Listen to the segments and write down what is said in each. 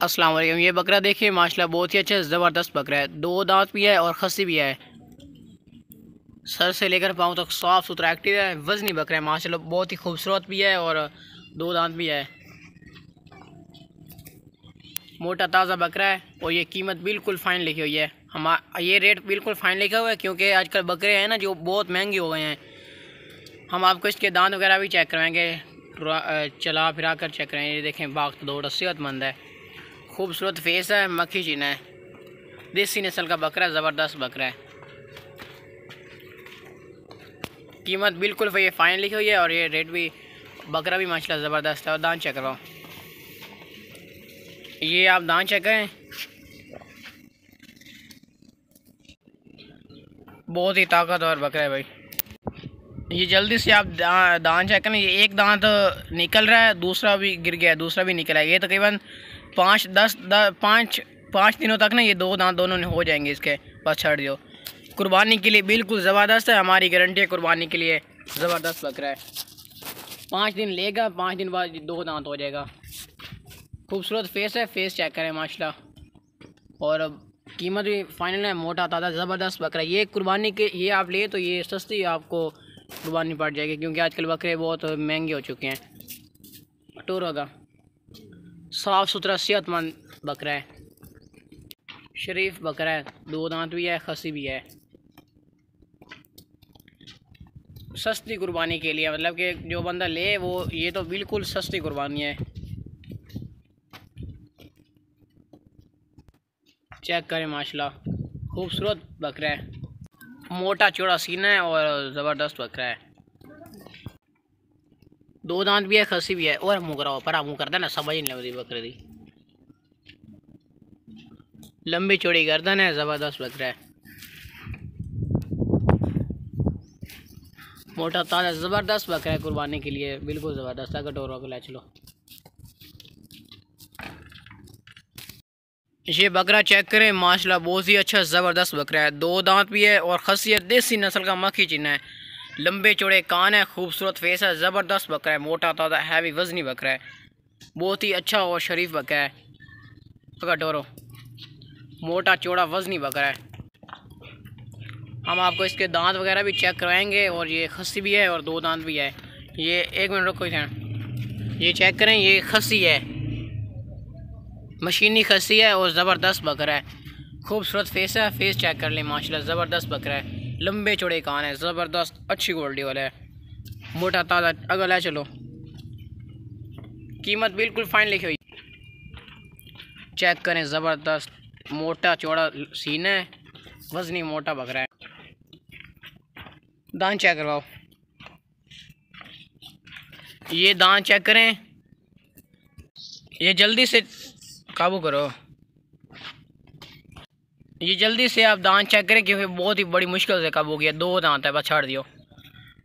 अस्सलाम वालेकुम। ये बकरा देखिए माशाल्लाह बहुत ही अच्छा ज़बरदस्त बकरा है। दो दांत भी है और खस्सी भी है। सर से लेकर पाँव तक साफ़ सुथरा एक्टिव है। वज़नी बकरा है माशाल्लाह, बहुत ही खूबसूरत भी है और दो दांत भी है। मोटा ताज़ा बकरा है और ये कीमत बिल्कुल फ़ाइन लिखी हुई है। ये रेट बिल्कुल फ़ाइन लिखा हुआ है क्योंकि आजकल बकरे हैं ना जो बहुत महंगे हो गए हैं। हम आपको इसके दांत वगैरह भी चेक करवाएंगे, चला फिरा कर चेक कराएंगे। ये देखें बाग तो दौड़ सेहतमंद है, खूबसूरत फेस है, मक्खी चीना है, देसी नस्ल का बकरा है, ज़बरदस्त बकरा है। कीमत बिल्कुल ये फ़ाइन लिखी हुई है और ये रेट भी, बकरा भी माशाल्लाह ज़बरदस्त है। और दांत चेक करवाओ, ये आप दांत चेक करें, बहुत ही ताकतवर बकरा है भाई। ये जल्दी से आप दांत चेक करें, ये एक दांत निकल रहा है, दूसरा भी गिर गया है, दूसरा भी निकला है। ये तकरीबन 5 दिनों तक ना ये दो दांत दोनों हो जाएंगे इसके, बस छड़ दो। कुर्बानी के लिए बिल्कुल ज़बरदस्त है, हमारी गारंटी है कुर्बानी के लिए ज़बरदस्त बकरा है। 5 दिन लेगा, 5 दिन बाद दो दांत हो जाएगा। खूबसूरत फेस है, फेस चेक करें माशाल्लाह। और कीमत भी फाइनल है, मोटा ताज़ा ज़बरदस्त बकरा। ये कुर्बानी के, ये आप ले तो ये सस्ती आपको कुर्बानी पड़ जाएगी क्योंकि आजकल बकरे बहुत महंगे हो चुके हैं। टोर होगा, साफ़ सुथरा सेहतमंद बकरा है, शरीफ बकरा है, दो दांत भी है, खस्सी भी है। सस्ती कुर्बानी के लिए, मतलब कि जो बंदा ले वो, ये तो बिल्कुल सस्ती कुर्बानी है। चेक करें माशाल्लाह, खूबसूरत बकरा है, मोटा चौड़ा सीना है और ज़बरदस्त बकरा है। दो दांत भी है, खस्सी भी है। और मुँह कराओ, पर मुँह करता ना समझ नहीं लगती बकरे दी। लंबी चौड़ी गर्दन है, ज़बरदस्त बकरा है, मोटा ताज़ा ज़बरदस्त बकरा है कुर्बानी के लिए, बिल्कुल ज़बरदस्त है। कटोरों को ले चलो। ये बकरा चेक करें माशाल्लाह, बहुत ही अच्छा ज़बरदस्त बकरा है। दो दांत भी है और खस्सी है, देसी नस्ल का मक्खी चीना है, लंबे चौड़े कान है, खूबसूरत फेस है, ज़बरदस्त बकरा है, मोटा ताज़ा हैवी वज़नी बकरा है, बहुत ही अच्छा और शरीफ बकरा है। कटोरो, मोटा चौड़ा वज़नी बकरा है। हम आपको इसके दांत वगैरह भी चेक करवाएंगे और ये खस्सी भी है और दो दांत भी है। ये एक मिनट रुको, ये चेक करें, ये खस्सी है, मशीनी खस्सी है और ज़बरदस्त बकरा है। खूबसूरत फेस है, फेस चेक कर लें माशाल्लाह, ज़बरदस्त बकरा है, लंबे चौड़े कान है, ज़बरदस्त अच्छी क्वालिटी वाला है, मोटा ताज़ा। अगला चलो, कीमत बिल्कुल फाइन लिखी हुई, चेक करें, ज़बरदस्त मोटा चौड़ा सीना है, वज़नी मोटा बकरा है। दांत चेक करवाओ, ये दांत चेक करें, ये जल्दी से काबू करो, ये जल्दी से आप दांत चेक करें क्योंकि बहुत ही बड़ी मुश्किल से काबू किया। दो दांत है, बस छाड़ दियो,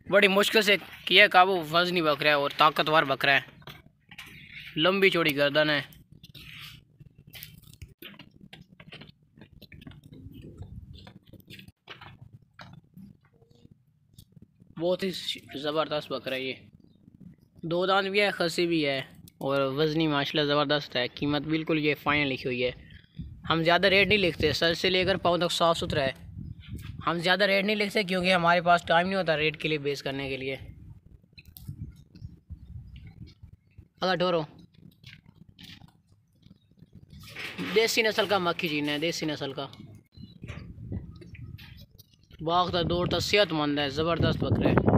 बड़ी मुश्किल से किया काबू। वज़नी बकरा है और ताकतवर बकरा है, लंबी चौड़ी गर्दन है। बहुत ही ज़बरदस्त बकरा है। ये दो दांत भी है, खस्सी भी है और वज़नी माशाल्लाह ज़बरदस्त है। कीमत बिल्कुल ये फ़ाइनल लिखी हुई है। हम ज़्यादा रेट नहीं लिखते, सर से लेकर पाँव तक साफ़ सुथरा है। हम ज़्यादा रेट नहीं लिखते क्योंकि हमारे पास टाइम नहीं होता रेट के लिए बेस करने के लिए। अगर डोरो, देसी नस्ल का मक्खी चीना है, देसी नस्ल का, भागता दौड़ता सेहतमंद है, ज़बरदस्त बकरा है।